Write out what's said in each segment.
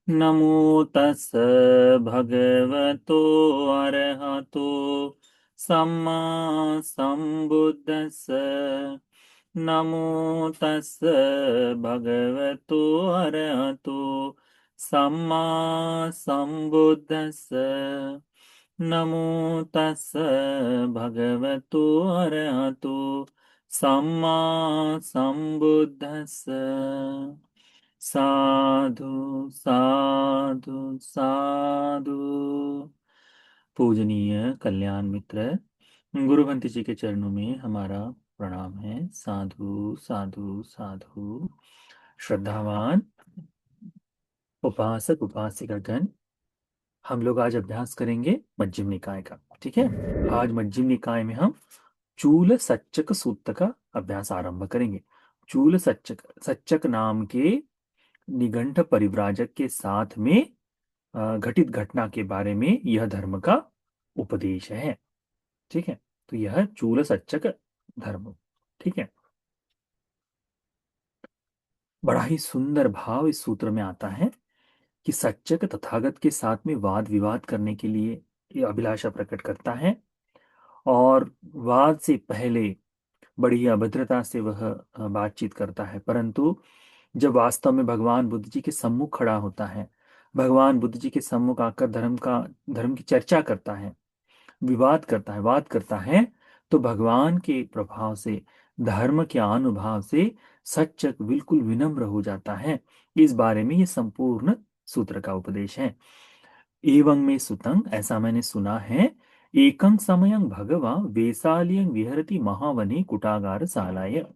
नमो तस् भगवतो अरहतो सम्मा संबुद्दस्स। नमो तस् भगवतो अरहतो सम्मा संबुद्दस्स। नमो तस् भगवतो अरहतो सम्मा संबुद्दस्स। साधु साधु साधु। पूजनीय कल्याण मित्र गुरुवंत जी के चरणों में हमारा प्रणाम है। साधु साधु साधु। श्रद्धावान उपासक उपासिकागण, हम लोग आज अभ्यास करेंगे मज्जिम निकाय का। ठीक है, आज मज्जिम निकाय में हम चूल सच्चक सूत्र का अभ्यास आरंभ करेंगे। चूल सच्चक, सच्चक नाम के निघंट परिव्राजक के साथ में घटित घटना के बारे में यह धर्म का उपदेश है। ठीक है, तो यह चूल सच्चक धर्म। ठीक है, बड़ा ही सुंदर भाव इस सूत्र में आता है कि सच्चक तथागत के साथ में वाद विवाद करने के लिए ये अभिलाषा प्रकट करता है, और वाद से पहले बड़ी अभद्रता से वह बातचीत करता है। परंतु जब वास्तव में भगवान बुद्ध जी के सम्मुख खड़ा होता है, भगवान बुद्ध जी के सम्मुख आकर धर्म की चर्चा करता है, विवाद करता है, वाद करता है, तो भगवान के प्रभाव से, धर्म के अनुभाव से सच्चक बिल्कुल विनम्र हो जाता है। इस बारे में ये संपूर्ण सूत्र का उपदेश है। एवं में सुतंग, ऐसा मैंने सुना है, एकं समयं भगवा वेसालियं विहरति महावने कुटागार सालाय।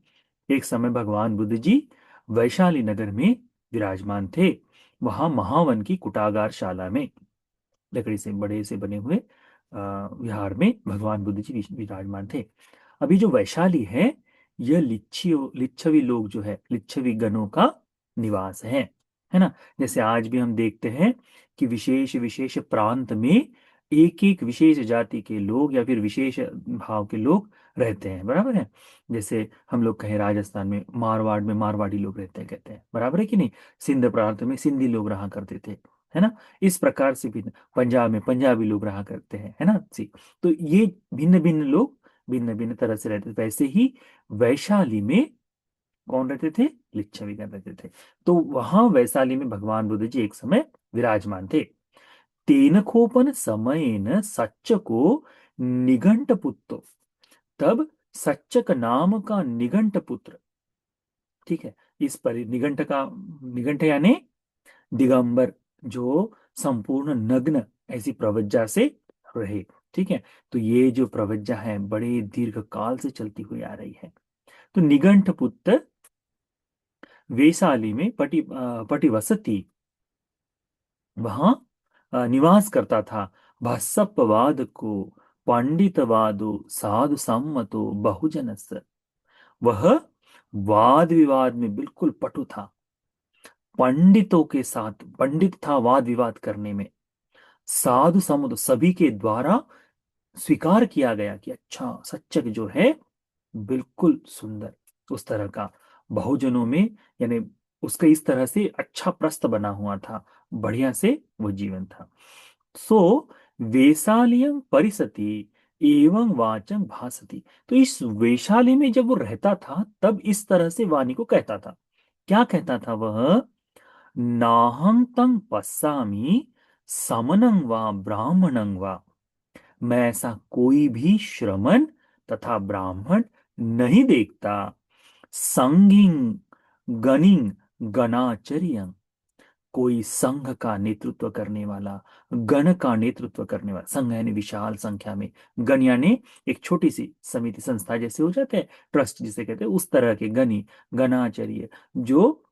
एक समय भगवान बुद्ध जी वैशाली नगर में विराजमान थे। वहां महावन की कुटागार शाला में, लकड़ी से बड़े से बने हुए विहार में भगवान बुद्ध जी विराजमान थे। अभी जो वैशाली है, यह लिच्छवी लोग जो है, लिच्छवी गणों का निवास है ना। जैसे आज भी हम देखते हैं कि विशेष विशेष प्रांत में एक एक विशेष जाति के लोग या फिर विशेष भाव के लोग रहते हैं, बराबर है। जैसे हम लोग कहें राजस्थान में मारवाड़ में मारवाड़ी लोग रहते हैं, कहते हैं, बराबर है कि नहीं। सिंध प्रांत में सिंधी लोग रहा करते थे, है ना। इस प्रकार से भी पंजाब में पंजाबी लोग रहा करते हैं, है ना। सी, तो ये भिन्न भिन्न लोग भिन्न भिन्न तरह से रहते थे। वैसे ही वैशाली में कौन रहते थे? लिच्छवीगण रहते थे। तो वहां वैशाली में भगवान बुद्ध जी एक समय विराजमान थे। तेन खोपन समयेन सच्चको निघंट पुत्र, तब सच्चक नाम का निघंट पुत्र, ठीक है, इस पर निघंट का, निघंट यानी दिगंबर, जो संपूर्ण नग्न ऐसी प्रवज्जा से रहे। ठीक है, तो ये जो प्रवज्जा है बड़े दीर्घ काल से चलती हुई आ रही है। तो निघंट पुत्र वैशाली में पटिवसती, वहां निवास करता था। भस्सपवाद को पंडितवादो साधु सम्मतो बहुजनस। वह वाद विवाद में बिल्कुल पटु था, पंडितों के साथ पंडित था वाद विवाद करने में। साधु समुद, सभी के द्वारा स्वीकार किया गया कि अच्छा सच्चक जो है बिल्कुल सुंदर, उस तरह का बहुजनों में, यानी उसका इस तरह से अच्छा प्रस्थ बना हुआ था, बढ़िया से वो जीवन था। सो वैशालियं परिसति एवं वाचं भासति। तो इस वैशाली में जब वो रहता था तब इस तरह से वाणी को कहता था। क्या कहता था वह? नाहं तं पश्यामि समनं वा ब्राह्मणं वा। मैं ऐसा कोई भी श्रमण तथा ब्राह्मण नहीं देखता। संगिंग गणिंग गणाचर्य, कोई संघ का नेतृत्व करने वाला, गण का नेतृत्व करने वाला, संघ यानी विशाल संख्या में, गण यानी एक छोटी सी समिति संस्था जैसे हो जाते हैं, ट्रस्ट जिसे कहते हैं, उस तरह के गणी, गणाचार्य, जो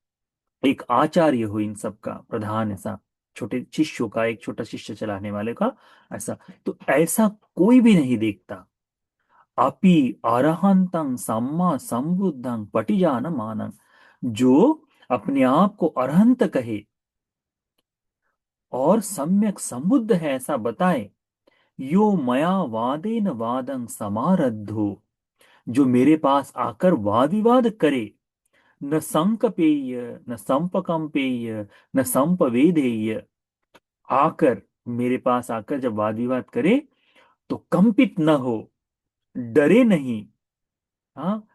एक आचार्य हो इन सब का, प्रधान ऐसा, छोटे शिष्यों का, एक छोटा शिष्य चलाने वाले का, ऐसा। तो ऐसा कोई भी नहीं देखता। अपि अरहंतं सम्मा संबुद्धं पटिजान मानं, जो अपने आप को अरहंत कहे और सम्यक संबुद्ध है ऐसा बताए। यो मया वादेन वादं समारद्धो, जो मेरे पास आकर वाद विवाद करे, न संकपेय, न संपकंपेय, न संपवेदेय। आकर, मेरे पास आकर जब वाद विवाद करे तो कंपित न हो, डरे नहीं। हाँ,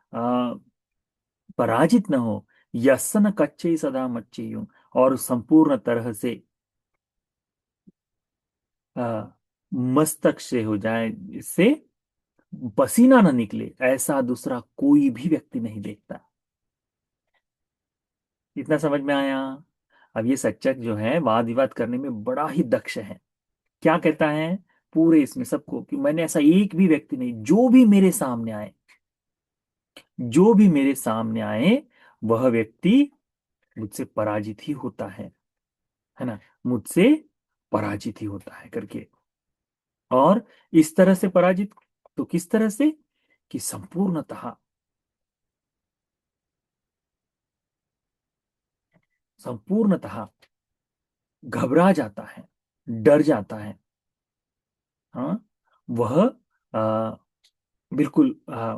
पराजित न हो। यसन कच्चे सदा मच्चेयुम, और संपूर्ण तरह से आ, मस्तक से हो जाए, इससे पसीना न निकले, ऐसा दूसरा कोई भी व्यक्ति नहीं देखता। इतना समझ में आया? अब ये सच्चक जो है वाद विवाद करने में बड़ा ही दक्ष है। क्या कहता है पूरे इसमें सबको कि मैंने ऐसा एक भी व्यक्ति नहीं, जो भी मेरे सामने आए, जो भी मेरे सामने आए, वह व्यक्ति मुझसे पराजित ही होता है ना, मुझसे पराजित ही होता है करके। और इस तरह से पराजित, तो किस तरह से? कि संपूर्णतः, संपूर्णतः घबरा जाता है, डर जाता है। हाँ, वह बिल्कुल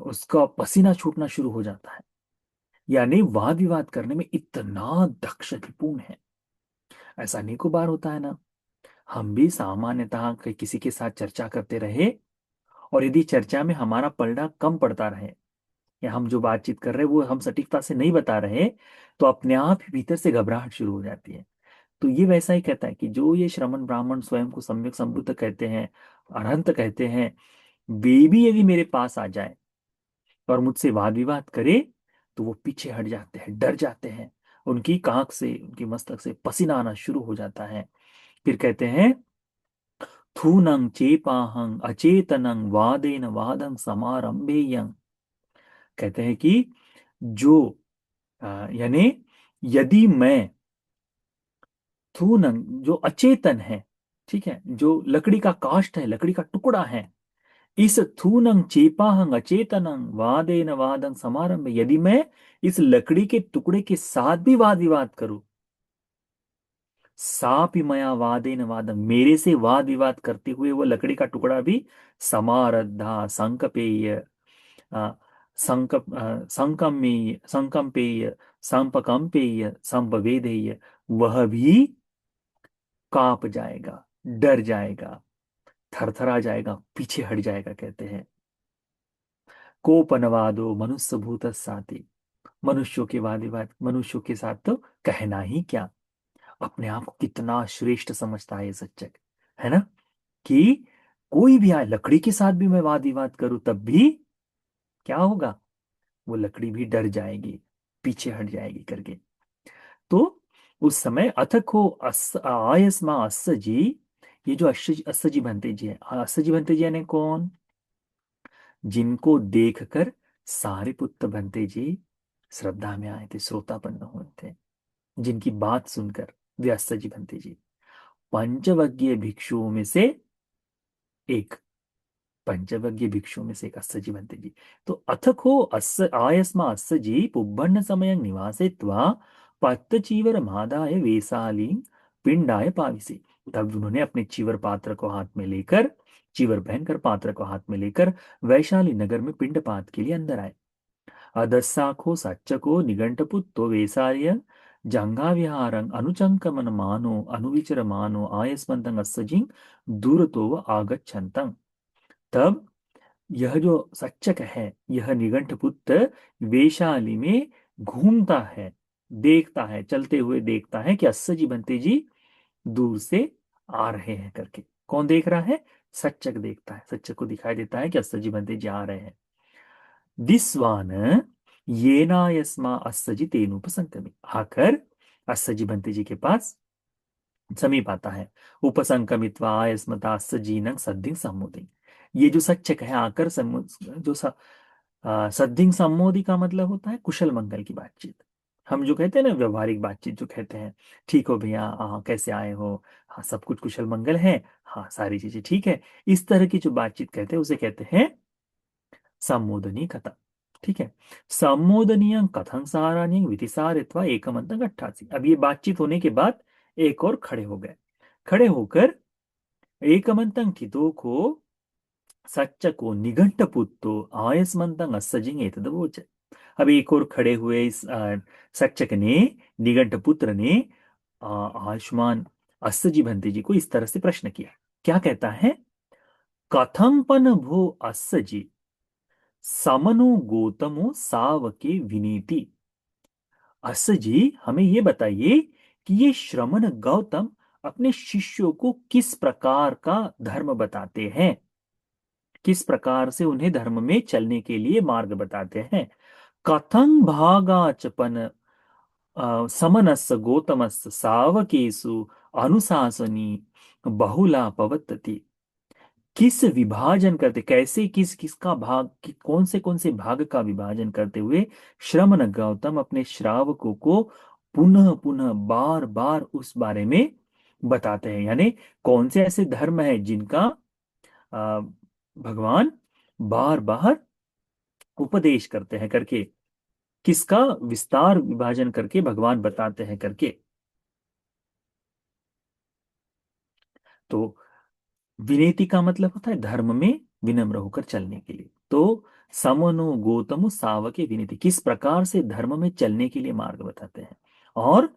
उसका पसीना छूटना शुरू हो जाता है। यानी वाद विवाद करने में इतना दक्ष निपुण है। ऐसा अनेकों बार होता है ना, हम भी सामान्यतः किसी के साथ चर्चा करते रहे, और यदि चर्चा में हमारा पलड़ा कम पड़ता रहे, या हम जो बातचीत कर रहे हैं वो हम सटीकता से नहीं बता रहे, तो अपने आप ही भीतर से घबराहट शुरू हो जाती है। तो ये वैसा ही कहता है कि जो ये श्रमण ब्राह्मण स्वयं को सम्यक संबुद्ध कहते हैं, अरहंत कहते हैं, वे भी यदि मेरे पास आ जाए और मुझसे वाद विवाद करे, तो वो पीछे हट जाते हैं, डर जाते हैं। उनकी कांख से, उनकी मस्तक से पसीना आना शुरू हो जाता है। फिर कहते हैं, थूनं चेपाहं अचेतनं वादेन वादं समारंभेयं। कहते हैं कि जो यानी यदि मैं, थूनंग जो अचेतन है, ठीक है, जो लकड़ी का काष्ठ है, लकड़ी का टुकड़ा है, इस थूनंग चेपाहंग अचेतनंग वादेन वादं समारंभ, यदि मैं इस लकड़ी के टुकड़े के साथ भी वाद विवाद करूं, सापि मया वादेन वादम, मेरे से वाद विवाद करते हुए वो लकड़ी का टुकड़ा भी समारद्धा संकपेय, अ, संकम्पेय, संपकंपेय, संपवेदेय, वह भी कांप जाएगा, डर जाएगा, थरथरा जाएगा, पीछे हट जाएगा। कहते हैं, कोपनवादो मनुष्य भूत साथी, मनुष्यों के वाद विवाद मनुष्यों के साथ तो कहना ही क्या। अपने आप को कितना श्रेष्ठ समझता है ये सच्चक, है ना, कि कोई भी आए, लकड़ी के साथ भी मैं वाद विवाद करूं तब भी क्या होगा, वो लकड़ी भी डर जाएगी, पीछे हट जाएगी करके। तो उस समय अथको आयस्मा अस्य जी, ये जो अस्य जी भंते जी है, अस्य जी भंते जी यानी कौन? जिनको देखकर सारे पुत्र भंते जी श्रद्धा में आए थे, श्रोतापन्न हुए थे, जिनकी बात सुनकर वे अस्य जी भंते जी पंचवज्ञ भिक्षुओं में से एक, पंचवज्ञ भिक्षुओं में से एक अस्सजी बनते जी। तो अथको अस्य आयस्मा अस्सजी पुब्बन्न समय निवासे त्वा पत्तचीवर मादाय वेसाली पिंडाय पाविसे। तब उन्होंने अपने चीवर पात्र को हाथ में लेकर, चीवर पहनकर पात्र को हाथ में लेकर वैशाली नगर में पिंडपात के लिए अंदर आए। अदस्साखो सच्चको निघंटपुत्तो वेसार्य जंगा विहारं अनुचंकमन मानो अनुविचर मानो आयस्मंतं अस्सजिं दूरतो आगच्छन्तं। तब यह जो सच्चक है, यह निगंठ पुत्र वेशाली में घूमता है, देखता है, चलते हुए देखता है कि अस्सजी बंते जी दूर से आ रहे हैं करके। कौन देख रहा है? सच्चक देखता है, सच्चक को दिखाई देता है कि अस्सजी बंते जी आ रहे हैं। दिस्वान येना यस्मा अस्सजी तेनुपसंकमी, आकर अस्सजी बंते जी के पास समीप आता है। उपसंकमित्वा आयस्मता सज्जीनं सद्धिं सम्मोदि, ये जो सच्चक है आकर जो सद्धिं सम्मोदि का मतलब होता है कुशल मंगल की बातचीत। हम जो कहते हैं ना व्यवहारिक बातचीत जो कहते हैं, ठीक हो भैया, हाँ कैसे आए हो, हाँ सब कुछ कुशल मंगल है, हाँ सारी चीजें ठीक है, इस तरह की जो बातचीत कहते हैं उसे कहते हैं सम्मोदनी कथा। ठीक है, सम्मोदनीय कथं सारान्य विधिसारित्वा एकमंतंग 88। अब ये बातचीत होने के बाद एक और खड़े हो गए, खड़े होकर एकमंतं ठितो को सच्च को निघंट पुत्तो आयस्मंतं अस्सजिं एतदवोच। अब एक और खड़े हुए इस शिक्षक ने, निघंट पुत्र ने आयुष्मान अस्सजी भंते जी को इस तरह से प्रश्न किया। क्या कहता है? कथम पन भो अस्सजी समनो गोतमो सावके विनीति। अस्सजी, हमें ये बताइए कि ये श्रमण गौतम अपने शिष्यों को किस प्रकार का धर्म बताते हैं, किस प्रकार से उन्हें धर्म में चलने के लिए मार्ग बताते हैं। कथं भागाचपन समनस्य गौतमस्य सावकेषु अनुशासनी बहुला पवत्तति। किस विभाजन करते, कैसे, किस किसका भाग कौन से भाग का विभाजन करते हुए श्रमण गौतम अपने श्रावकों को पुनः पुनः बार बार उस बारे में बताते हैं। यानी कौन से ऐसे धर्म है जिनका अ, भगवान बार बार उपदेश करते हैं करके, किसका विस्तार विभाजन करके भगवान बताते हैं करके। तो विनेति का मतलब होता है धर्म में विनम्र होकर चलने के लिए। तो समनो गौतम सावके विनेति, किस प्रकार से धर्म में चलने के लिए मार्ग बताते हैं, और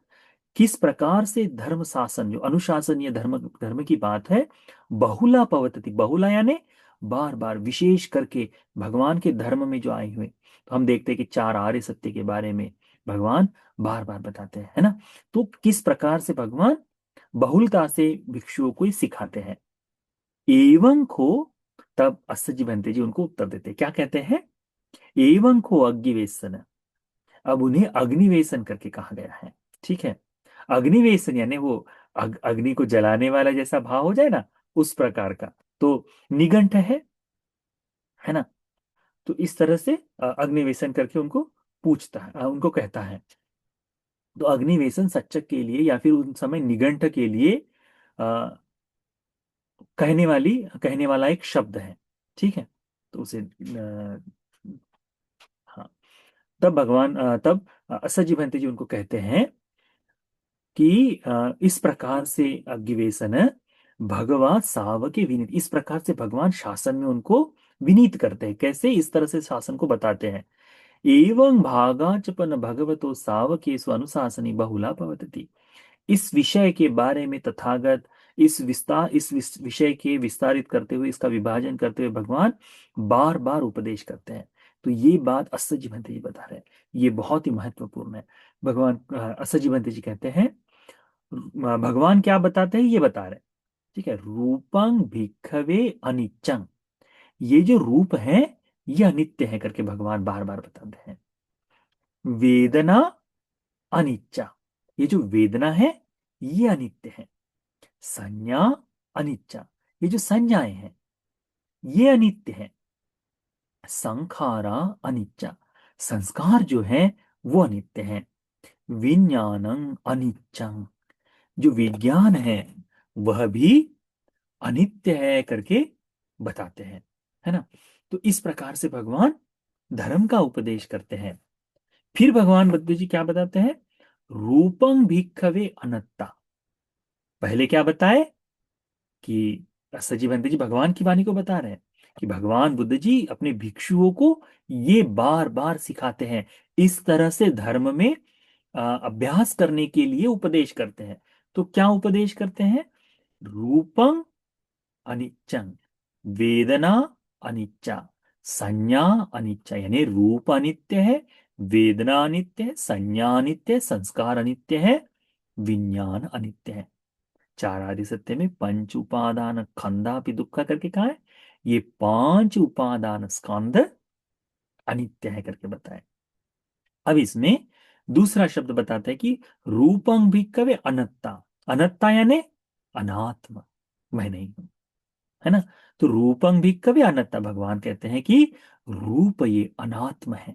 किस प्रकार से धर्म शासन, जो अनुशासनीय धर्म धर्म की बात है, बहुला पवतति, बहुला यानी बार बार, विशेष करके भगवान के धर्म में जो आए हुए, तो हम देखते हैं कि चार आर्य सत्य के बारे में भगवान बार बार बताते हैं, है ना। तो किस प्रकार से भगवान बहुलता से भिक्षुओं को ही सिखाते हैं। एवं को, तब अस्सजी बनते जी उनको उत्तर देते हैं। क्या कहते हैं? एवं को अग्निवेशन, अब उन्हें अग्निवेशन करके कहा गया है। ठीक है, अग्निवेशन यानी वो अग्नि को जलाने वाला जैसा भाव हो जाए ना, उस प्रकार का। तो निघंट है ना। तो इस तरह से अग्निवेशन करके उनको पूछता है, उनको कहता है। तो अग्निवेशन सच्चक के लिए या फिर उन समय निघंट के लिए अ, कहने वाला एक शब्द है। ठीक है, तो उसे हाँ, तब भगवान तब असजी भंते जी उनको कहते हैं कि इस प्रकार से अग्निवेशन भगवा सावके विनीत, इस प्रकार से भगवान शासन में उनको विनीत करते हैं। कैसे? इस तरह से शासन को बताते हैं। एवं भागाचपन भगवतो सावकेषु अनुशासनी बहुला भवतति। इस विषय के बारे में तथागत इस विषय के विस्तारित करते हुए, इसका विभाजन करते हुए भगवान बार बार उपदेश करते हैं। तो ये बात अस्सजी भंते जी बता रहे हैं, ये बहुत ही महत्वपूर्ण है। भगवान अस्सजी भंते जी कहते हैं, भगवान क्या बताते हैं ये बता रहे हैं। ठीक है, रूपं भिक्खवे अनिच्चं, ये जो रूप है ये अनित्य है करके भगवान बार बार बताते हैं। वेदना अनिच्चा, ये जो वेदना है ये अनित्य है। संज्ञा अनिच्चा, ये जो संज्ञाएं हैं ये अनित्य है। संखारा अनिच्चा, संस्कार जो है वो अनित्य है। विज्ञानं अनिच्चं, जो विज्ञान है वह भी अनित्य है करके बताते हैं, है ना। तो इस प्रकार से भगवान धर्म का उपदेश करते हैं। फिर भगवान बुद्ध जी क्या बताते हैं? रूपं भिक्खवे अनत्ता। पहले क्या बताए कि सजीवंत जी भगवान की वाणी को बता रहे हैं कि भगवान बुद्ध जी अपने भिक्षुओं को ये बार बार सिखाते हैं, इस तरह से धर्म में अभ्यास करने के लिए उपदेश करते हैं। तो क्या उपदेश करते हैं? रूपं अनिच्चं, वेदना अनिच्चा, संज्ञा अनिच्चा, यानी रूप अनित्य है, वेदना अनित्य है, संज्ञा अनित्य है, संस्कार अनित्य है, विज्ञान अनित्य है। चार आदि सत्य में पंच उपादान खंदा भी दुख करके कहा है, ये पांच उपादान स्कंद अनित्य है करके बताए। अब इसमें दूसरा शब्द बताते हैं कि रूपं भिक्खवे अनत्ता। अनत्ता यानी अनात्म, मैं नहीं हूं, है ना। तो रूपं भिक्खवे अनत्ता, भगवान कहते हैं कि रूप ये अनात्म है।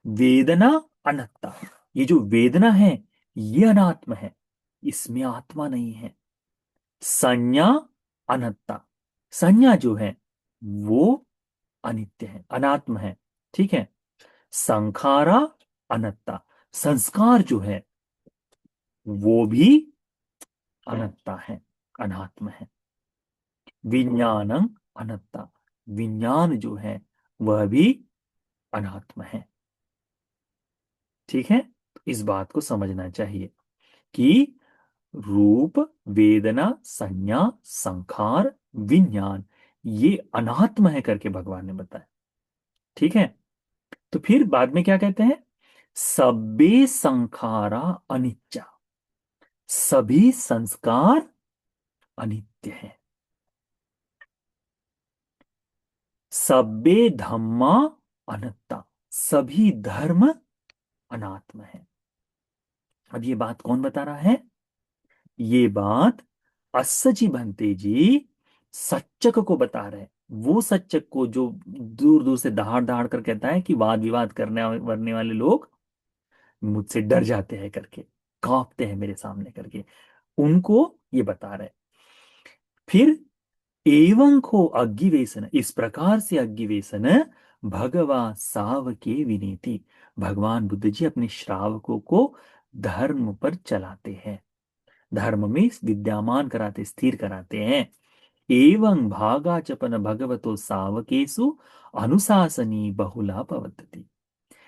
वेदना अनत्ता, ये जो वेदना है ये अनात्म है, इसमें आत्मा नहीं है। संज्ञा अनत्ता, संज्ञा जो है वो अनित्य है, अनात्म है। ठीक है। संखारा अनत्ता, संस्कार जो है वो भी अनत्ता है, अनात्म है। विज्ञानं अनत्ता, विज्ञान जो है वह भी अनात्म है। ठीक है, तो इस बात को समझना चाहिए कि रूप, वेदना, संज्ञा, संखार, विज्ञान, ये अनात्म है करके भगवान ने बताया। ठीक है, तो फिर बाद में क्या कहते हैं? सबे संखारा अनित्या, सभी संस्कार अनित्य हैं। सबे धम्मा अनत्ता, सभी धर्म अनात्म है। अब ये बात कौन बता रहा है? ये बात अस्सजी भंते जी सच्चक को बता रहे हैं। वो सच्चक को जो दूर दूर से दहाड़ दहाड़ कर कहता है कि वाद विवाद करने वाले लोग मुझसे डर जाते हैं करके, कांपते हैं मेरे सामने करके, उनको ये बता रहे हैं। फिर एवं को अग्गिवेशन, इस प्रकार से अग्गिवेशन भगवा साव के विनीति, भगवान बुद्ध जी अपने श्रावकों को धर्म पर चलाते हैं, धर्म में विद्यमान कराते, स्थिर कराते हैं। एवं भागाचपन भगवतो सावकेशु अनुशासनी बहुला पवतति,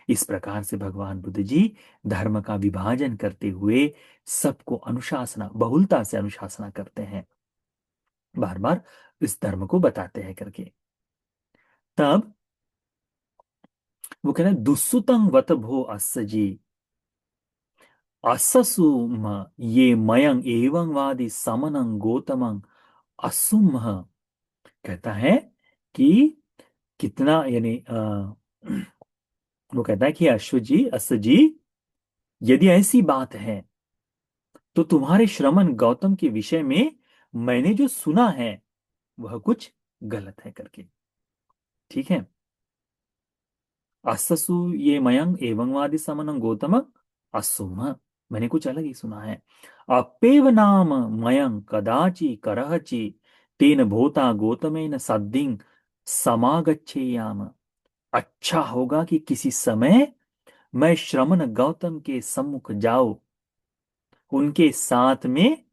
इस प्रकार से भगवान बुद्ध जी धर्म का विभाजन करते हुए सबको अनुशासना, बहुलता से अनुशासना करते हैं, बार बार इस धर्म को बताते हैं करके। तब वो कहते हैं दुस्सुतं वत भो अस्सजी अससुम ये मयंग एवं वादी समनं गौतमं असुम, कहता है कि कितना, यानी वो कहता है कि अश्व जी यदि ऐसी बात है तो तुम्हारे श्रमण गौतम के विषय में मैंने जो सुना है वह कुछ गलत है करके। ठीक है, अस्सु ये मयंग एवं वादि समनं गौतम असुम, मैंने कुछ अलग ही सुना है। अपेव नाम मयंग कदाचि करहचि तेन भूता गौतमेन सद्दिं समागच्छेयाम, अच्छा होगा कि किसी समय मैं श्रमण गौतम के सम्मुख जाऊं, उनके साथ में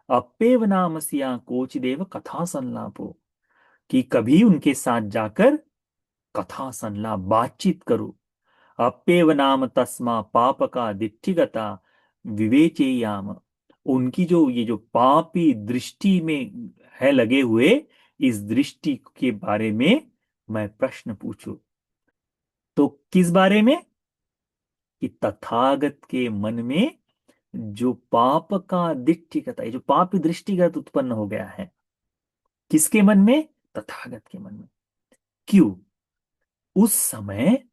अप्पेव नाम सिया कोचिदेव कथा संलापो, कि कभी उनके साथ जाकर कथा संलाप, बातचीत करो। अप्पेव नाम तस्मा पाप का दिट्ठिगता विवेचेयाम, उनकी जो ये जो पापी दृष्टि में है लगे हुए, इस दृष्टि के बारे में मैं प्रश्न पूछूं। तो किस बारे में? कि तथागत के मन में जो पाप का दिट्ठिगत है, जो पाप दृष्टिगत उत्पन्न हो गया है, किसके मन में? तथागत के मन में। क्यों? उस समय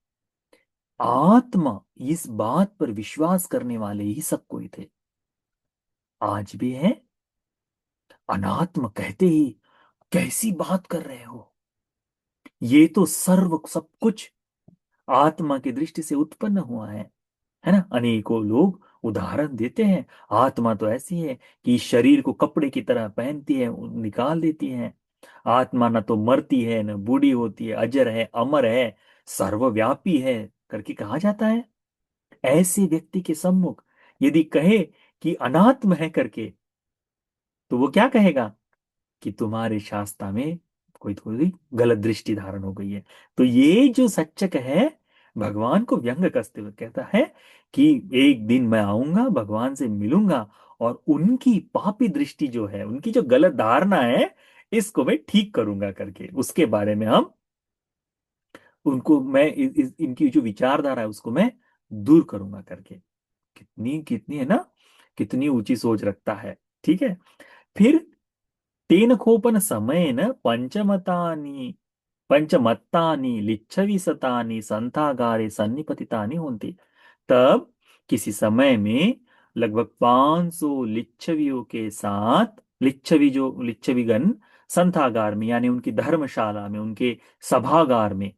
आत्मा, इस बात पर विश्वास करने वाले ही सब कोई थे, आज भी है। अनात्म कहते ही कैसी बात कर रहे हो, ये तो सर्व सब कुछ आत्मा की दृष्टि से उत्पन्न हुआ है ना। अनेकों लोग उदाहरण देते हैं, आत्मा तो ऐसी है कि शरीर को कपड़े की तरह पहनती है, निकाल देती है। आत्मा न तो मरती है, न बूढ़ी होती है, अजर है, अमर है, सर्वव्यापी है करके कहा जाता है। ऐसे व्यक्ति के सम्मुख यदि कहे कि अनात्म है करके, तो वो क्या कहेगा? कि तुम्हारे शास्त्र में कोई थोड़ी गलत दृष्टि धारण हो गई है। तो ये जो सच्चक है, भगवान को व्यंग कसते हुए कहता है कि एक दिन मैं आऊंगा, भगवान से मिलूंगा, और उनकी पापी दृष्टि जो है, उनकी जो गलत धारणा है, इसको मैं ठीक करूंगा करके, उसके बारे में हम उनको मैं इनकी जो विचारधारा है उसको मैं दूर करूंगा करके। कितनी कितनी है ना, कितनी ऊंची सोच रखता है। ठीक है, फिर तेन खोपन समयेन पंचमत्तानि लिच्छवि शतानि संथागारे सन्निपतितानि होंति, तब किसी समय में लगभग 500 लिच्छवियों के साथ, लिच्छविगण संथागार में, यानी उनकी धर्मशाला में, उनके सभागार में,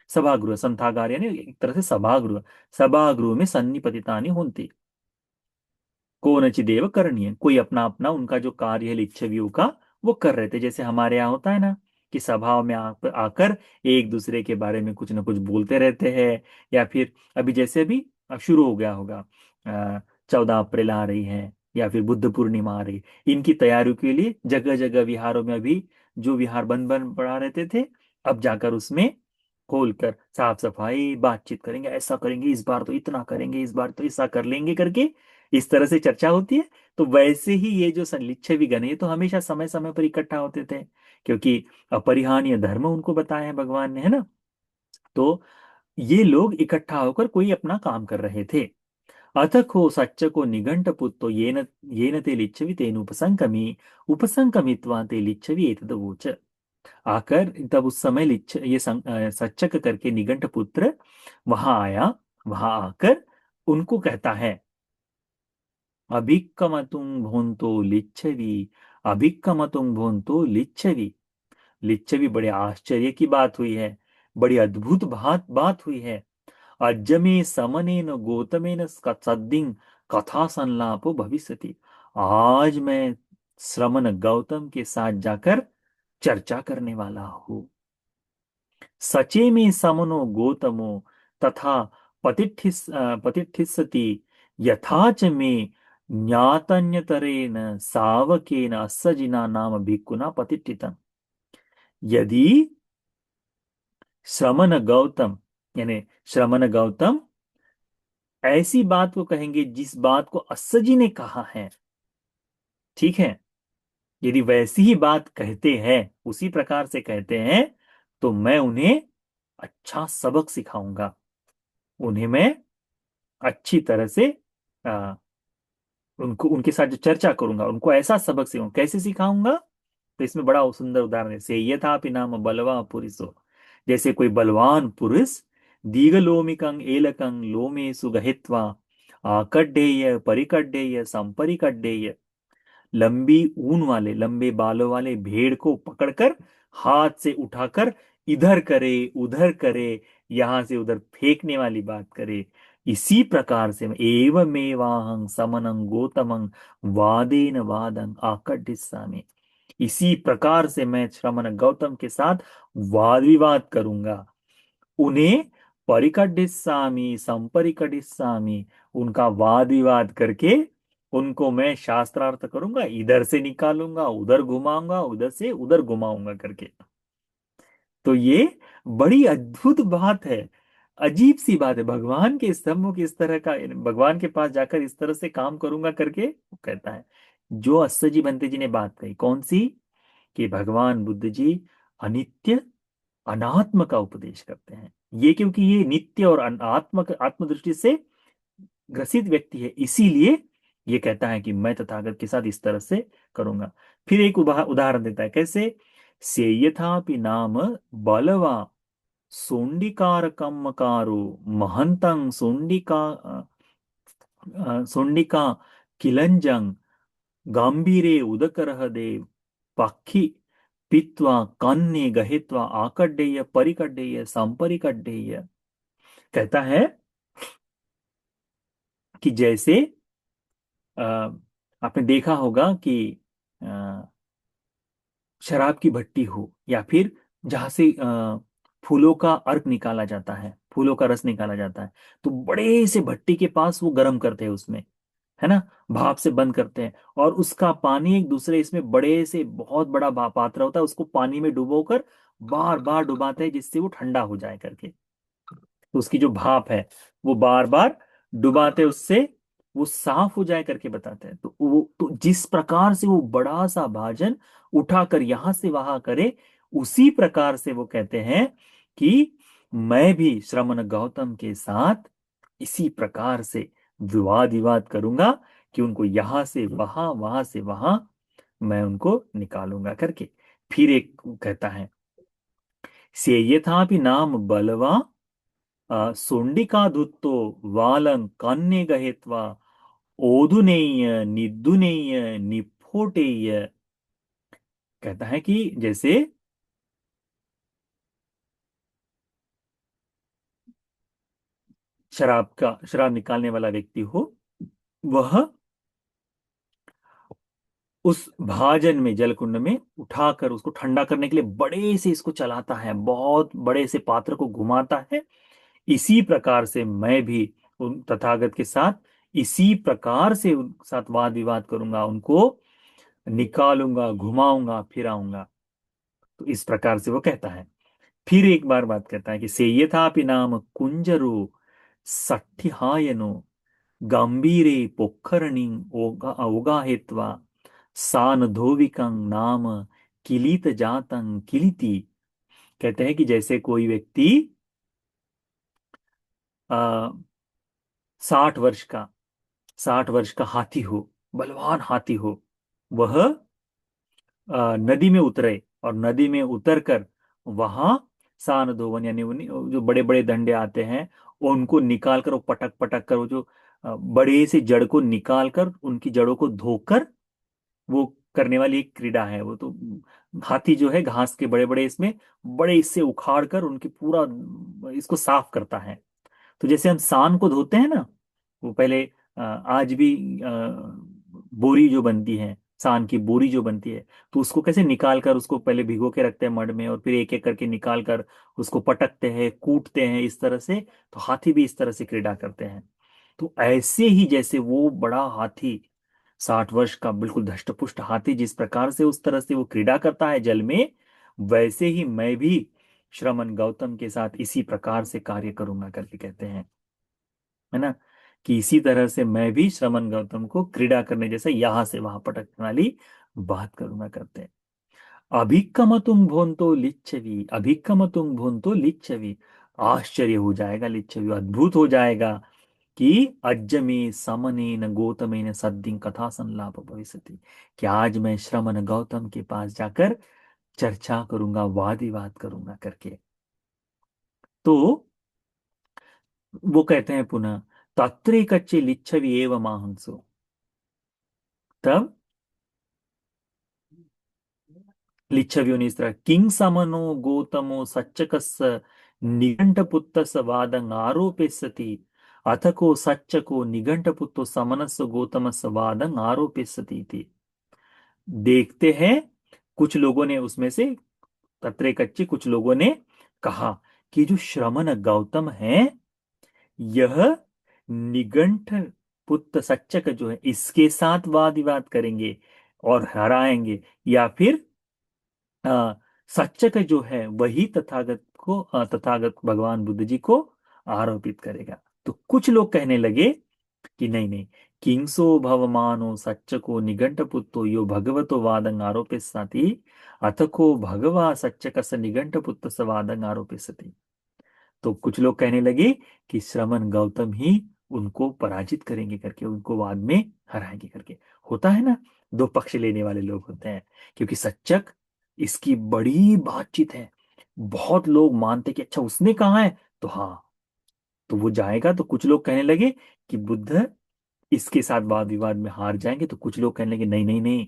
सभागृह, संथागार यानी एक तरह से सभागृह, सभागृह में सन्निपतितानि होंति, कोनचिदेव करणीय, कोई अपना अपना उनका जो कार्य है लिच्छवियों का वो कर रहे थे। जैसे हमारे यहाँ होता है ना कि सभा में आकर एक दूसरे के बारे में कुछ ना कुछ बोलते रहते हैं, या फिर अभी जैसे अभी अब शुरू हो गया होगा, 14 अप्रैल आ रही है, या फिर बुद्ध पूर्णिमा आ रही, इनकी तैयारियों के लिए जगह जगह विहारों में अभी जो विहार बंद बंद पड़ा रहते थे, अब जाकर उसमें खोलकर साफ सफाई बातचीत करेंगे, ऐसा करेंगे, इस बार तो इतना करेंगे, इस बार तो ऐसा कर लेंगे करके इस तरह से चर्चा होती है। तो वैसे ही ये जो लिच्छवी गण है, ये तो हमेशा समय समय पर इकट्ठा होते थे, क्योंकि अपरिहार्य धर्म उनको बताया है भगवान ने, है ना। तो ये लोग इकट्ठा होकर कोई अपना काम कर रहे थे। अथ को सच्च को निघंट पुत्तो येन ते लिच्छवि तेन उपसंकमी उपसंकमित्वा ते लिच्छवि एतदवोच। आकर तब उस समय सच्चक करके निघंट पुत्र वहां आया। वहां आकर उनको कहता है, अभिक्कमतुं भोंतो लिच्छवि, अभिक्कमतुं भोंतो लिच्छवि। लिच्छवि बड़े आश्चर्य की बात हुई है, बड़ी अद्भुत बात बात हुई है। अजमे समनेन गौतमेन सद्दिं कथा संलापो भविष्यति। आज मैं श्रमण गौतम के साथ जाकर चर्चा करने वाला हूँ। सचे में समनो गौतमो तथा पतिष्ठिसति यथा च मे ज्ञातन्यतरेण सावकेन अस्सजिना नाम भिक्खुना पतिष्ठितम्। यदि श्रमण गौतम, यानी श्रमण गौतम ऐसी बात को कहेंगे जिस बात को अस्सजी ने कहा है, ठीक है, यदि वैसी ही बात कहते हैं, उसी प्रकार से कहते हैं, तो मैं उन्हें अच्छा सबक सिखाऊंगा। उन्हें मैं अच्छी तरह से आ, उनको उनके साथ जो चर्चा करूंगा, उनको ऐसा सबक सिखाऊंगा। कैसे सिखाऊंगा? तो इसमें बड़ा सुंदर उदाहरण है, से यथापि नाम बलवा पुरुषो। जैसे कोई बलवान पुरुष दीघलोमिकं एलकं लोमेषु गहित्वा आकड्डेय परिकड्डेय संपरिकड्डेय, लंबी ऊन वाले लंबे बालों वाले भेड़ को पकड़कर हाथ से उठाकर इधर करे उधर करे, यहां से उधर फेंकने वाली बात करे। इसी प्रकार से एवमेवाहं समनं गौतमं वादेन वादं आकटिस्सामि। इसी प्रकार से मैं श्रमण गौतम के साथ वाद विवाद करूंगा। उन्हें परिकडिस्सामी संपरिकडिस्सामी, उनका वाद विवाद करके उनको मैं शास्त्रार्थ करूंगा, इधर से निकालूंगा, उधर घुमाऊंगा, उधर से उधर घुमाऊंगा करके। तो ये बड़ी अद्भुत बात है, अजीब सी बात है। भगवान के सम्मुख इस तरह का, भगवान के पास जाकर इस तरह से काम करूंगा करके वो कहता है। जो अस्सजी बंते जी ने बात कही, कौन सी? कि भगवान बुद्ध जी अनित्य अनात्म का उपदेश करते हैं। ये क्योंकि ये नित्य और आत्म आत्म दृष्टि से ग्रसित व्यक्ति है, इसीलिए ये कहता है कि मैं तथागत के साथ इस तरह से करूंगा। फिर एक उदाहरण देता है, कैसे? सेयथापि नाम बलवा सोंडिकार कम्मकारो महंतं सोंडिका किलंजं गंभीरे उदकर देव पक्षी पीत्वा कन्ने गहित्वा आकड्डेय परिकड्डेय संपरिकड्डेय। कहता है कि जैसे अ, आपने देखा होगा कि अ, शराब की भट्टी हो, या फिर जहां से फूलों का अर्क निकाला जाता है, फूलों का रस निकाला जाता है, तो बड़े से भट्टी के पास वो गर्म करते हैं उसमें, है ना, भाप से बंद करते हैं, और उसका पानी एक दूसरे, इसमें बड़े से बहुत बड़ा पात्र होता है, उसको पानी में डुबोकर बार बार डुबाते हैं जिससे वो ठंडा हो जाए करके। तो उसकी जो भाप है वो बार बार डुबाते, उससे वो साफ हो जाए करके बताते हैं। तो वो, तो जिस प्रकार से वो बड़ा सा भाजन उठाकर यहां से वहां करे, उसी प्रकार से वो कहते हैं कि मैं भी श्रमण गौतम के साथ इसी प्रकार से विवाद विवाद करूंगा, कि उनको यहां से वहां, वहां से वहां मैं उनको निकालूंगा करके। फिर एक कहता है, से यथापि नाम बलवा सोंडिकाधुत्तो वालं कन्ने गहेत्वा ओधुनेय निदुनेय निफोटेय। कहता है कि जैसे शराब निकालने वाला व्यक्ति हो, वह उस भाजन में, जल कुंड में उठाकर उसको ठंडा करने के लिए बड़े से इसको चलाता है, बहुत बड़े से पात्र को घुमाता है। इसी प्रकार से मैं भी उन तथागत के साथ इसी प्रकार से उनके साथ वाद विवाद करूंगा, उनको निकालूंगा, घुमाऊंगा, फिराऊंगा। तो इस प्रकार से वो कहता है। फिर एक बार बात करता है कि सेयथापि नाम कुंजरो सट्ठिहायनो गंभीरे पोखरणी ओगाहेत्वा सान धोविकं नाम किलित जातं किलिति। कहते हैं कि जैसे कोई व्यक्ति आ, 60 वर्ष का 60 वर्ष का हाथी हो, बलवान हाथी हो, वह नदी में उतरे और नदी में उतरकर वहां सान धोवन यानी जो बड़े बड़े डंडे आते हैं उनको निकाल कर, वो पटक पटक कर, वो जो बड़े से जड़ को निकाल कर उनकी जड़ों को धोकर वो करने वाली एक क्रीड़ा है वो तो। हाथी जो है घास के बड़े बड़े इसमें बड़े इससे उखाड़ कर उनकी पूरा इसको साफ करता है। तो जैसे हम सांड को धोते हैं ना, वो पहले आज भी बोरी जो बनती है, सांड की बोरी जो बनती है, तो उसको कैसे निकाल कर उसको पहले भिगो के रखते हैं मड में और फिर एक एक करके निकाल कर उसको पटकते हैं, कूटते हैं इस तरह से। तो हाथी भी इस तरह से क्रीड़ा करते हैं। तो ऐसे ही जैसे वो बड़ा हाथी, 60 वर्ष का बिल्कुल धष्टपुष्ट हाथी जिस प्रकार से उस तरह से वो क्रीड़ा करता है जल में, वैसे ही मैं भी श्रमण गौतम के साथ इसी प्रकार से कार्य करूंगा करके कहते हैं, है ना। कि इसी तरह से मैं भी श्रमण गौतम को क्रीड़ा करने जैसे यहां से वहां पटकने वाली बात करूंगा करते हैं। अभिक्कमतुंग भोंतो लिच्छवी, अभिक्कमतुंग भोंतो लिच्छवी। आश्चर्य हो जाएगा, लिच्छवी अद्भुत हो जाएगा कि अज्जमे समनेन गौतमेन सद्दिं कथा संलाप भविष्यति। कि आज मैं श्रमण गौतम के पास जाकर चर्चा करूंगा, वाद विवाद करूंगा करके। तो वो कहते हैं पुनः, तत्रे कच्चे लिच्छवी एव माहंसो। तब लिच्छवियों ने इस तरह, किंग समनो गौतमो सच्चकस्य निघंटपुत्तस्य वादं आरोपयति, अथ को सच्चको निघंटपुत्तो समनस्य गौतमस्य वादं आरोपयति इति। देखते हैं कुछ लोगों ने उसमें से, तत्रे कच्चे कुछ लोगों ने कहा कि जो श्रमण गौतम है यह निगंठ पुत्र सच्चक जो है इसके साथ वाद विवाद करेंगे और हराएंगे, या फिर आ, सच्चक जो है वही तथागत को तथागत भगवान बुद्ध जी को आरोपित करेगा। तो कुछ लोग कहने लगे कि नहीं नहीं, किंसो भवमानो सच्चको निघंट पुत्तो यो भगवतो वादं आरोपित साथी, अथको भगवा सच्चक स निघंट पुत्र स वादं आरोपित सती। तो कुछ लोग कहने लगे कि श्रमण गौतम ही उनको पराजित करेंगे करके, उनको वाद में हराएंगे करके। होता है ना, दो पक्ष लेने वाले लोग होते हैं, क्योंकि सच्चक इसकी बड़ी बातचीत है। बहुत लोग मानते कि अच्छा उसने कहा है तो हाँ, तो वो जाएगा। तो कुछ लोग कहने लगे कि बुद्ध इसके साथ वाद विवाद में हार जाएंगे, तो कुछ लोग कहने लगे नहीं नहीं नहीं,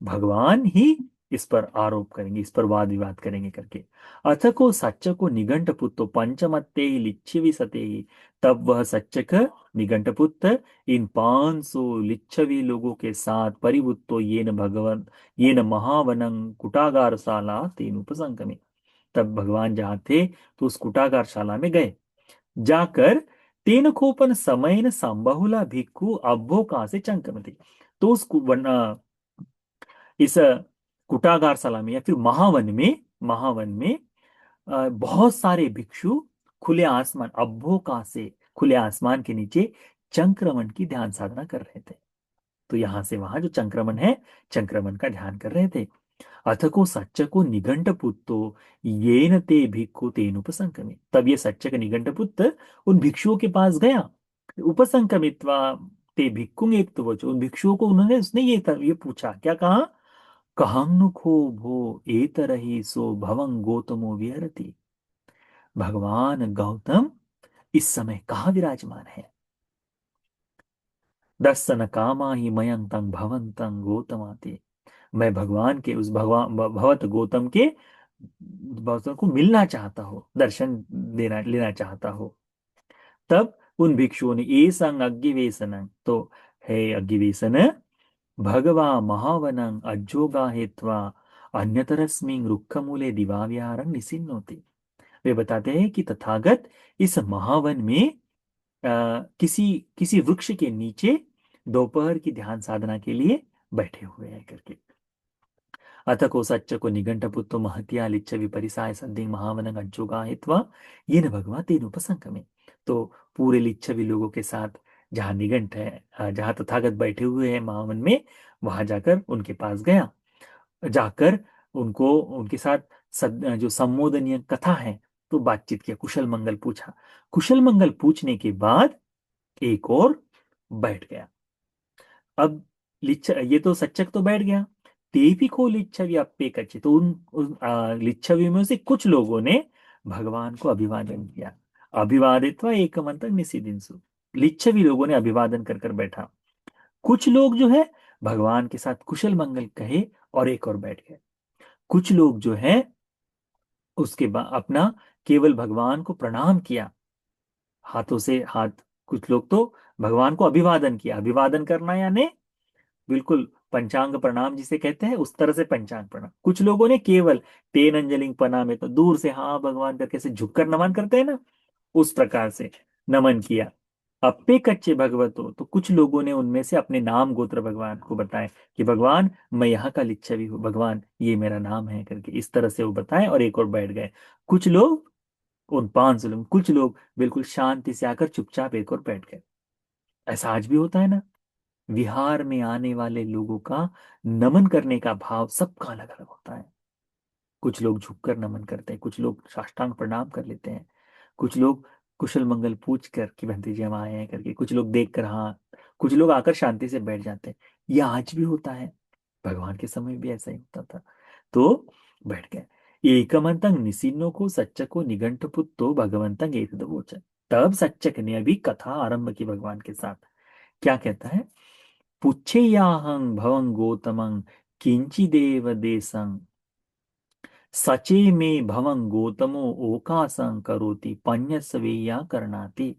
भगवान ही इस पर आरोप करेंगे, इस पर वाद विवाद करेंगे करके। अथ को सच्चको निघंट पुत्तो पंचमत्ते ही लिच्छवी सते ही। तब वह सच्चक निघंट पुत्र इन 500 लिच्छवी लोगों के साथ परिवुत्तो ये न भगवान ये न महावनं कुटागारशाला तेन उपसंगमे। तब भगवान जहाँ थे तो उस कुटागारशाला में गए, जाकर तेन कोपन समयन संबहुला भिक्खु अभ्भोका से चंकमति। तो उस इस कुटागारशाला में या फिर महावन में बहुत सारे भिक्षु खुले आसमान अभ्भोका से, खुले आसमान के नीचे चंक्रमण की ध्यान साधना कर रहे थे। तो यहां से वहां जो चंक्रमण है, चंक्रमण का ध्यान कर रहे थे। अथ को सच्चको निघंट पुत्तो येन ते भिक्खु तेन उपसंक्रमे। तब ये सच्चक निघंट पुत्र उन भिक्षुओं के पास गया, उपसंक्रमित्वा ते भिक्खुंग एक तो वचो, उन भिक्षुओं को उन्होंने उसने ये पूछा, क्या कहा, कहंनुखो भो एतरहि सो भवं गौतमो विहरति। भगवान गौतम इस समय कहाँ विराजमान है। दर्शन कामा ही मयंतं भवंतं गौतमाते। मैं भगवान के उस भगवान भगवत गौतम के भक्तों को मिलना चाहता हो, दर्शन देना लेना चाहता हो। तब उन भिक्षुओं ने ए संग अग्गिवेशन, तो हे अग्गिवेशन, भगवा महावनं अज्जोगा हेत्वा अन्यतरस्मिं रुक्खमूले दिवाव्याहरं निसिन्नोति। वे बताते हैं कि तथागत इस महावन में किसी किसी वृक्ष के नीचे दोपहर की ध्यान साधना के लिए बैठे हुए हैं करके। अथ को सच्च को निघंटपुत्तो महत्या लिच्छ विपरिसाय सद्धि महावन अज्जोगा हित्वा ये न भगवा तेन उपसंगमे। तो पूरे लिच्छवी लोगों के साथ जहाँ निघंट है, जहाँ तथागत बैठे हुए हैं महावन में, वहां जाकर उनके पास गया। जाकर उनको उनके साथ जो संबोधनीय कथा है तो बातचीत किया, कुशल मंगल पूछा। कुशल मंगल पूछने के बाद एक और बैठ गया। अब ये तो सच्चक तो बैठ गया। तेभी को लिच्छवी अप्पे कच्चे, तो उन लिच्छवी में से कुछ लोगों ने भगवान को अभिवादन किया। अभिवादित्वा एक मंत्र निशिदिंसु, लिच्छवी लोगों ने अभिवादन कर कर बैठा। कुछ लोग जो है भगवान के साथ कुशल मंगल कहे और एक और बैठ गए। कुछ लोग जो है उसके बाद अपना केवल भगवान को प्रणाम किया, हाथों से हाथ। कुछ लोग तो भगवान को अभिवादन किया। अभिवादन करना यानी बिल्कुल पंचांग प्रणाम जिसे कहते हैं उस तरह से पंचांग प्रणाम। कुछ लोगों ने केवल तेन अंजलिंग प्रणाम, तो दूर से हाँ भगवान करके से झुककर नमन करते हैं ना, उस प्रकार से नमन किया। अप्पे कच्चे भगवतो, तो कुछ लोगों ने उनमें से अपने नाम गोत्र भगवान को बताए कि भगवान मैं यहाँ का लिच्छवी हूँ, भगवान ये मेरा नाम है करके, इस तरह से वो बताए और एक और बैठ गए। कुछ लोग, उन 500 लोग, कुछ लोग बिल्कुल शांति से आकर चुपचाप एक और बैठ गए। ऐसा आज भी होता है ना, विहार में आने वाले लोगों का नमन करने का भाव सबका अलग अलग होता है। कुछ लोग झुककर नमन करते हैं, कुछ लोग साष्टांग प्रणाम कर लेते हैं, कुछ लोग कुशल मंगल पूछ कर कि भंते जी हम आए हैं करके, कुछ लोग देख कर हाँ, कुछ लोग आकर शांति से बैठ जाते हैं। यह आज भी होता है, भगवान के समय भी ऐसा ही होता था। तो बैठ गए। एकमंतंग निसिन्नो को सच्चक को निघंट पुत्तो भगवंतंग एक तब सच्चक ने अभी कथा आरंभ की भगवान के साथ। क्या कहता है? पुच्छेयाहं भवं गौतमं किंचिदेव देशं सचे में भवं गौतमो ओकासं करोति पन्यसवेया करनाति।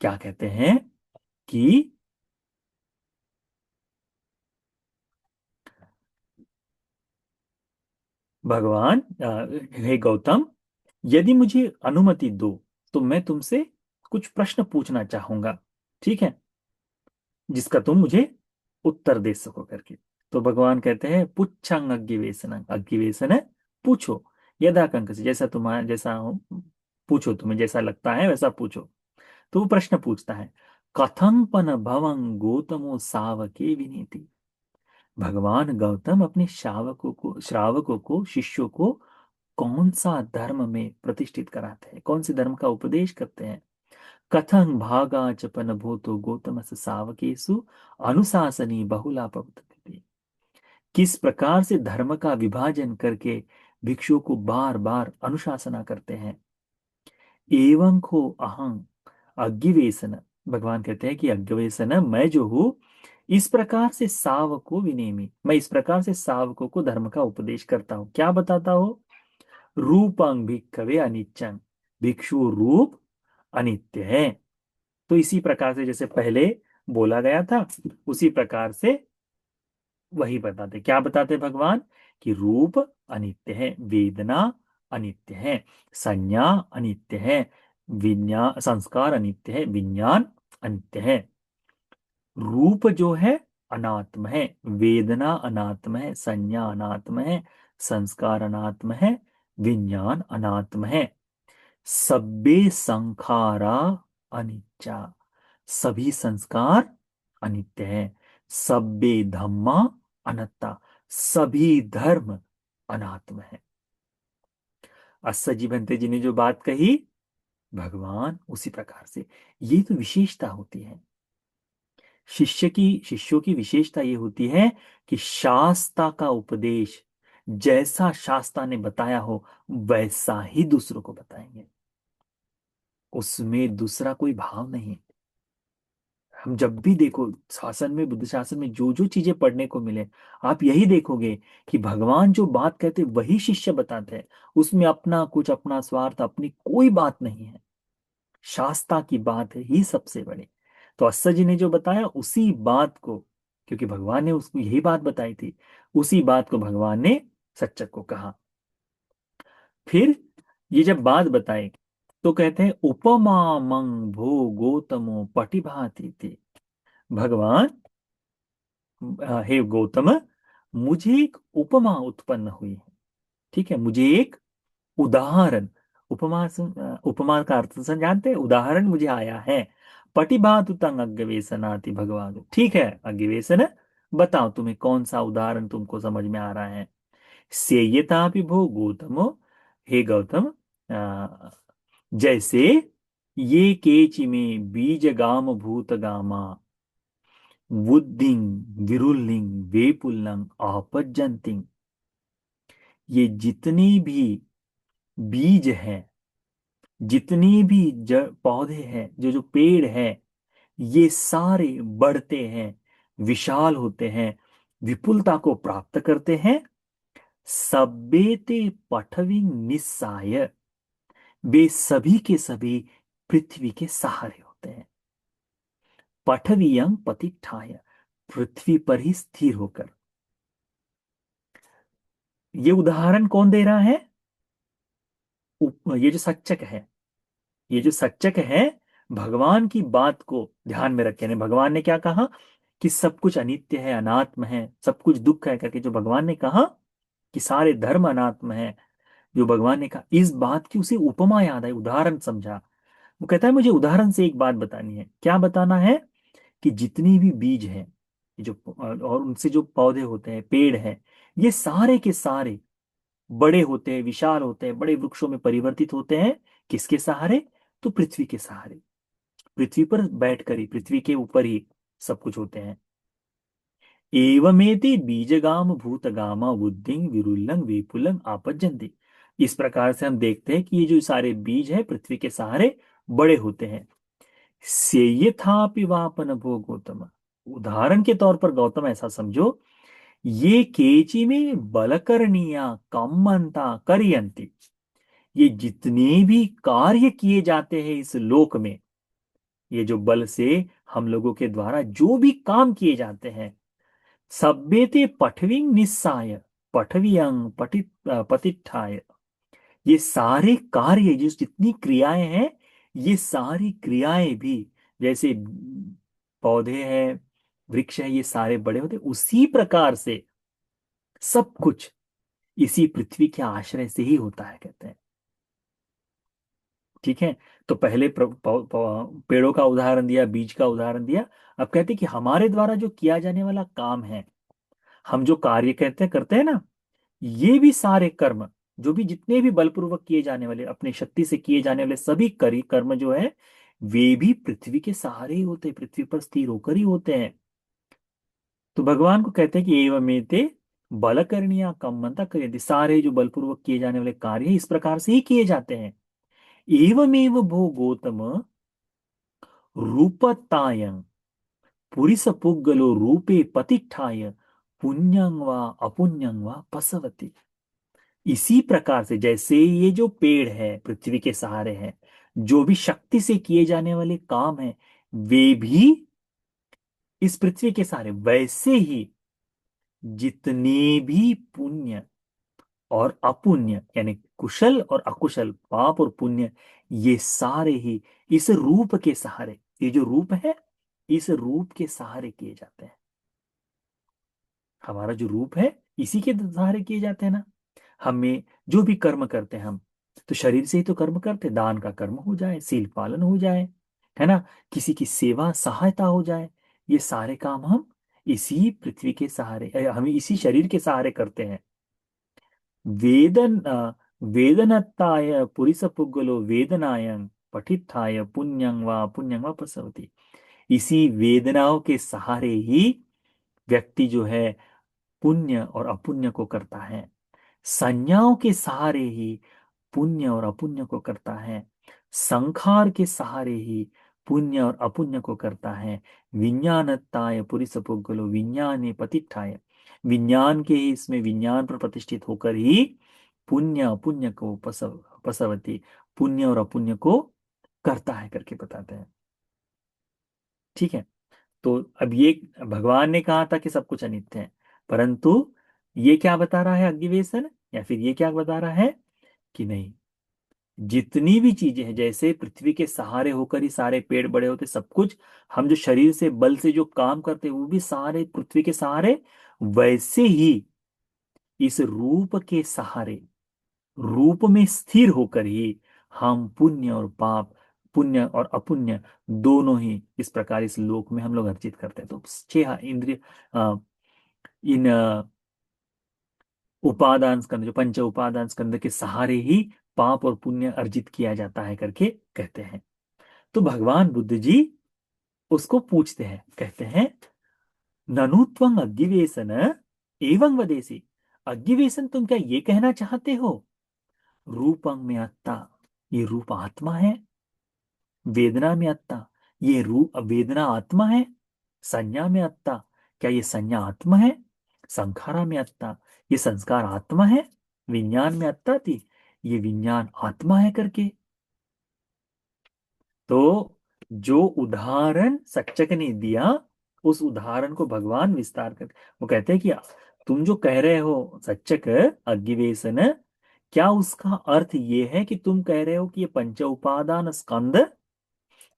क्या कहते हैं कि भगवान हे गौतम, यदि मुझे अनुमति दो तो मैं तुमसे कुछ प्रश्न पूछना चाहूंगा, ठीक है, जिसका तुम मुझे उत्तर दे सको करके। तो भगवान कहते हैं पुच्छंग अग्गिवेशन, अग्गिवेशन है पूछो, यदा कंक से, जैसा तुम्हारा जैसा हो पूछो, तुम्हें जैसा लगता है वैसा पूछो। तो वो प्रश्न पूछता है, कथं पन भवं गौतमो सावके विनीति। भगवान गौतम अपने श्रावकों को शिष्यों को कौन सा धर्म में प्रतिष्ठित कराते हैं, कौन से धर्म का उपदेश करते हैं। कथं भागा चपन भूतो गौतम सावकेशु अनुशासनी बहुला पवति। किस प्रकार से धर्म का विभाजन करके भिक्षुओं को बार बार अनुशासना करते हैं। एवं को अहं अग्गिवेशन, भगवान कहते हैं कि अग्गिवेशन मैं जो हूं, इस प्रकार से सावको विनेमी, मैं इस प्रकार से सावकों को धर्म का उपदेश करता हूं। क्या बताता हूं? रूपं भिक्खवे अनिच्चं, भिक्षु रूप अनित्य है। तो इसी प्रकार से जैसे पहले बोला गया था, उसी प्रकार से वही बताते। क्या बताते भगवान? कि रूप अनित्य है, वेदना अनित्य है, संज्ञा अनित्य है, विज्ञान संस्कार अनित्य है, विज्ञान अनित्य है। रूप जो है अनात्म है, वेदना अनात्म है, संज्ञा अनात्म है, संस्कार अनात्म है, विज्ञान अनात्म है। सब्बे संखारा अनिच्चा, सभी संस्कार अनित्य है। सब्बे धम्मा अनत्ता, सभी धर्म अनात्म है। अस्सजी भंते जी ने जो बात कही, भगवान उसी प्रकार से, ये तो विशेषता होती है शिष्यों की विशेषता ये होती है कि शास्त्रा का उपदेश जैसा शास्त्रा ने बताया हो वैसा ही दूसरों को बताएंगे, उसमें दूसरा कोई भाव नहीं। हम जब भी देखो शासन में, बुद्ध शासन में जो जो चीजें पढ़ने को मिले, आप यही देखोगे कि भगवान जो बात कहते वही शिष्य बताते हैं। उसमें अपना कुछ, अपना स्वार्थ, अपनी कोई बात नहीं है। शास्त्रा की बात है ही सबसे बड़ी। तो अस्सा जी ने जो बताया उसी बात को, क्योंकि भगवान ने उसको यही बात बताई थी, उसी बात को भगवान ने सच्चक को कहा। फिर ये जब बात बताई तो कहते हैं उपमा मंग भो गौतमो पटिभाति थी। भगवान हे गौतम, मुझे एक उपमा उत्पन्न हुई है। ठीक है, मुझे एक उदाहरण, उपमा का अर्थ जानते हैं, उदाहरण मुझे आया है। पटिबातु तंग अग्गवेशनाति भगवान। ठीक है अग्गवेशन, बताओ तुम्हें कौन सा उदाहरण तुमको समझ में आ रहा है। सेयतापि भो गौतमो, हे गौतम, जैसे ये केचि में बीज गाम भूत गामा बुद्धिं विरुलिंग वेपुल्लं आपज्जन्ति। ये जितनी भी बीज हैं, जितनी भी जड़ पौधे हैं, जो जो पेड़ हैं, ये सारे बढ़ते हैं, विशाल होते हैं, विपुलता को प्राप्त करते हैं। सब्बेते पठवी निस्साय, वे सभी के सभी पृथ्वी के सहारे होते हैं। पठवीयं पतिष्ठाय, पृथ्वी पर ही स्थिर होकर। ये उदाहरण कौन दे रहा है? ये जो सच्चक है, ये जो सच्चक है, भगवान की बात को ध्यान में रखे। यानी भगवान ने क्या कहा कि सब कुछ अनित्य है, अनात्म है, सब कुछ दुख है करके जो भगवान ने कहा कि सारे धर्म अनात्म है, जो भगवान ने कहा, इस बात की उसे उपमा याद आई, उदाहरण समझा। वो कहता है मुझे उदाहरण से एक बात बतानी है। क्या बताना है? कि जितनी भी बीज हैं, ये जो और उनसे जो पौधे होते हैं, पेड़ हैं, ये सारे के सारे बड़े होते हैं, विशाल होते हैं, बड़े वृक्षों में परिवर्तित होते हैं। किसके सहारे? तो पृथ्वी के सहारे। पृथ्वी पर बैठकर ही, पृथ्वी के ऊपर ही सब कुछ होते हैं। एवमेति बीजगाम भूतगामा बुद्धिं विरुल्लं विपुलं आपज्जन्ति। इस प्रकार से हम देखते हैं कि ये जो सारे बीज है पृथ्वी के सहारे बड़े होते हैं। सेयथापि वापन भो गौतम, उदाहरण के तौर पर गौतम ऐसा समझो, ये केची में बलकरणीया कम्मंता करियंती। ये जितने भी कार्य किए जाते हैं इस लोक में, ये जो बल से हम लोगों के द्वारा जो भी काम किए जाते हैं, सभ्यते पठविंग निस्साय पठवियंग पतिष्ठाय, ये सारे कार्य, जो जितनी क्रियाएं हैं, ये सारी क्रियाएं भी, जैसे पौधे हैं, वृक्ष है, ये सारे बड़े होते, उसी प्रकार से सब कुछ इसी पृथ्वी के आश्रय से ही होता है, कहते हैं। ठीक है, तो पहले पेड़ों का उदाहरण दिया, बीज का उदाहरण दिया। अब कहते हैं कि हमारे द्वारा जो किया जाने वाला काम है, हम जो कार्य कहते हैं करते हैं ना, ये भी सारे कर्म, जो भी जितने भी बलपूर्वक किए जाने वाले, अपनी शक्ति से किए जाने वाले सभी कर्म जो है, वे भी पृथ्वी के सहारे ही होते हैं, पृथ्वी पर स्थिर होकर ही होते हैं। तो भगवान को कहते हैं कि एवमेते बल करनिया कम्मंता करियंति, सारे जो बलपूर्वक किए जाने वाले कार्य हैं, इस प्रकार से ही किए जाते हैं। एवमेव भो गौतम रूपतायं पुरिस पुग्गलो रूपे पतिष्ठाय पुण्यं वा अपुण्यं वा पसवती। इसी प्रकार से जैसे ये जो पेड़ है पृथ्वी के सहारे हैं, जो भी शक्ति से किए जाने वाले काम है, वे भी इस पृथ्वी के सहारे, वैसे ही जितने भी पुण्य और अपुण्य, यानी कुशल और अकुशल, पाप और पुण्य, ये सारे ही इस रूप के सहारे, ये जो रूप है, इस रूप के सहारे किए जाते हैं। हमारा जो रूप है, इसी के सहारे किए जाते हैं ना। हमें जो भी कर्म करते हैं हम, तो शरीर से ही तो कर्म करते हैं। दान का कर्म हो जाए, सील पालन हो जाए, है ना, किसी की सेवा सहायता हो जाए, ये सारे काम हम इसी पृथ्वी के सहारे, हम इसी शरीर के सहारे करते हैं। वेदन वेदनत्ताय पुरिस पुग्गलो वेदनायं पठित्थाय पुण्यं वा प्रसवति। इसी वेदनाओं के सहारे ही व्यक्ति जो है पुण्य और अपुण्य को करता है। संज्ञाओं के सहारे ही पुण्य और अपुण्य को करता है। संखार के सहारे ही पुण्य और अपुण्य को करता है। विज्ञानत्ताय पुरिस पुग्गलो विज्ञाने पतिष्ठाय, विज्ञान के ही, इसमें विज्ञान पर प्रतिष्ठित होकर ही पुण्य अपुण्य को पसवती, पुण्य और अपुण्य को करता है करके बताते हैं। ठीक है, तो अब ये भगवान ने कहा था कि सब कुछ अनित्य है, परंतु ये क्या बता रहा है अग्निवेशन, या फिर ये क्या बता रहा है कि नहीं, जितनी भी चीजें हैं, जैसे पृथ्वी के सहारे होकर ही सारे पेड़ बड़े होते, सब कुछ हम जो शरीर से बल से जो काम करते हैं, वो भी सारे पृथ्वी के सहारे, वैसे ही इस रूप के सहारे, रूप में स्थिर होकर ही हम पुण्य और पाप, पुण्य और अपुण्य दोनों ही इस प्रकार इस लोक में हम लोग अर्जित करते हैं। तो छह इंद्रिय, अ, इन उपादान स्कंद, जो पंच उपादान स्कंद के सहारे ही पाप और पुण्य अर्जित किया जाता है करके कहते हैं। तो भगवान बुद्ध जी उसको पूछते हैं, कहते हैं, ननु त्वं अग्गिवेशन एवं वदेसी। अग्गिवेशन, तुम क्या ये कहना चाहते हो, रूपं में अत्ता, ये रूप आत्मा है, वेदना में अत्ता, ये रूप वेदना आत्मा है, संज्ञा में अत्ता, क्या ये संज्ञा आत्मा है, संखारा में अत्ता, ये संस्कार आत्मा है, विज्ञान में अत्ता थी, ये विज्ञान आत्मा है करके। तो जो उदाहरण सच्चक ने दिया, उस उदाहरण को भगवान विस्तार कर वो कहते हैं कि तुम जो कह रहे हो सच्चक अग्गिवेशन, क्या उसका अर्थ ये है कि तुम कह रहे हो कि ये पंच उपादान स्कंद,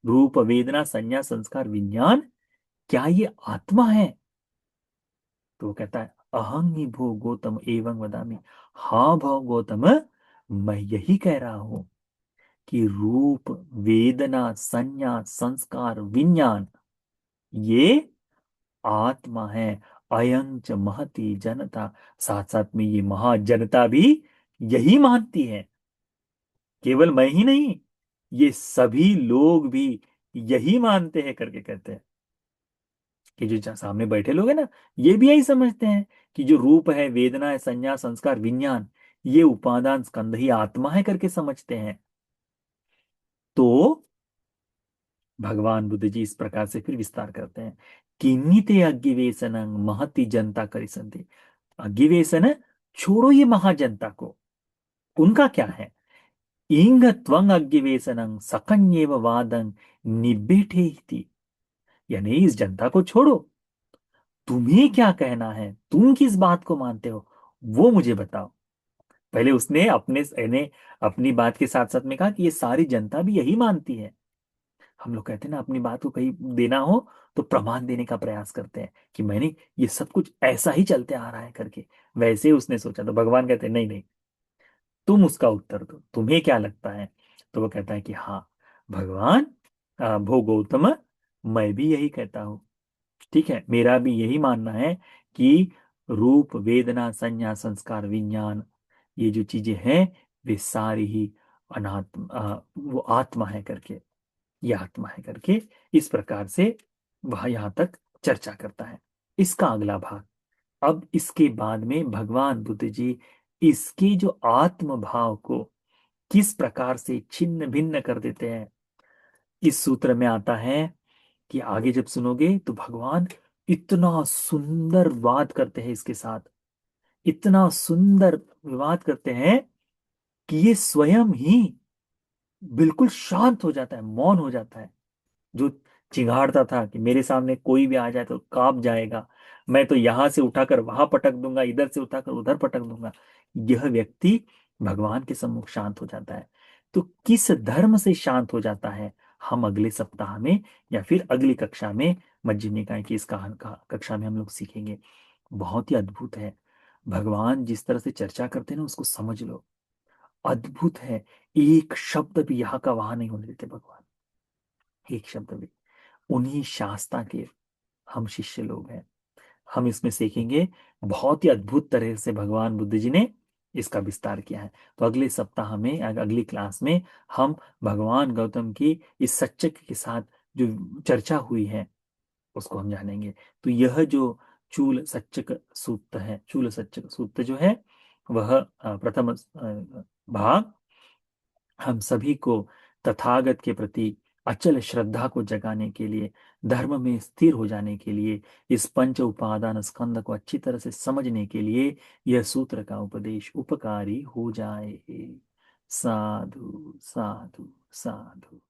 रूप वेदना संज्ञा संस्कार विज्ञान, क्या ये आत्मा है? तो वो कहता है, अहं ही भो गौतम एवं वदामि। हाँ भो गौतम, मैं यही कह रहा हूं कि रूप वेदना संज्ञा संस्कार विज्ञान ये आत्मा है। अयं च महती जनता, साथ साथ में ये महाजनता भी यही मानती है। केवल मैं ही नहीं, ये सभी लोग भी यही मानते हैं करके कहते हैं कि जो सामने बैठे लोग हैं ना, ये भी यही समझते हैं कि जो रूप है, वेदना है, संज्ञा संस्कार विज्ञान, ये उपादान स्कंध ही आत्मा है करके समझते हैं। तो भगवान बुद्ध जी इस प्रकार से फिर विस्तार करते हैं, किन्नीते अग्गिवेशन महति जनता करिसंति। अग्गिवेशन, छोड़ो ये महाजनता को, उनका क्या है, इंग त्वंग अग्गिवेशनं सकन्येव वादं निब्बेठे इति। यानी इस जनता को छोड़ो, तुम्हें क्या कहना है, तुम किस बात को मानते हो, वो मुझे बताओ। पहले उसने अपने यानी अपनी बात के साथ साथ में कहा कि ये सारी जनता भी यही मानती है। हम लोग कहते हैं ना, अपनी बात को कहीं देना हो तो प्रमाण देने का प्रयास करते हैं कि मैंने ये सब कुछ ऐसा ही चलते आ रहा है करके। वैसे ही उसने सोचा, तो भगवान कहते हैं, नहीं नहीं, तुम उसका उत्तर दो, तुम्हें क्या लगता है? तो वो कहता है कि हाँ भगवान, भो गौतम, मैं भी यही कहता हूँ। ठीक है, मेरा भी यही मानना है कि रूप वेदना संज्ञा संस्कार विज्ञान, ये जो चीजें हैं, वे सारी ही अनात्म वो आत्मा है करके, ये आत्मा है करके, इस प्रकार से वह यहां तक चर्चा करता है। इसका अगला भाग, अब इसके बाद में भगवान बुद्ध जी इसके जो आत्म भाव को किस प्रकार से छिन्न भिन्न कर देते हैं, इस सूत्र में आता है कि आगे जब सुनोगे तो भगवान इतना सुंदर वाद करते हैं इसके साथ, इतना सुंदर विवाद करते हैं कि ये स्वयं ही बिल्कुल शांत हो जाता है, मौन हो जाता है। जो चिंगाड़ता था कि मेरे सामने कोई भी आ जाए तो कांप जाएगा, मैं तो यहां से उठाकर वहां पटक दूंगा, इधर से उठाकर उधर पटक दूंगा, यह व्यक्ति भगवान के सम्मुख शांत हो जाता है। तो किस धर्म से शांत हो जाता है, हम अगले सप्ताह में या फिर अगली कक्षा में, मज्जिद निकाय की इस कक्षा में हम लोग सीखेंगे। बहुत ही अद्भुत है, भगवान जिस तरह से चर्चा करते हैं ना, उसको समझ लो, अद्भुत है। एक शब्द भी यहाँ का वहां नहीं होने देते भगवान, एक शब्द भी। उन्हीं शास्त्रा के हम शिष्य लोग हैं, हम इसमें सीखेंगे। बहुत ही अद्भुत तरह से भगवान बुद्ध जी ने इसका विस्तार किया है। तो अगले सप्ताह में, अगली क्लास में हम भगवान गौतम की इस सच्चक के साथ जो चर्चा हुई है उसको हम जानेंगे। तो यह जो चूल सच्चक सूक्त है, चूल सच्चक सूक्त जो है, वह प्रथम भाग हम सभी को तथागत के प्रति अचल श्रद्धा को जगाने के लिए, धर्म में स्थिर हो जाने के लिए, इस पंच उपादान स्कंद को अच्छी तरह से समझने के लिए यह सूत्र का उपदेश उपकारी हो जाए। साधु साधु साधु।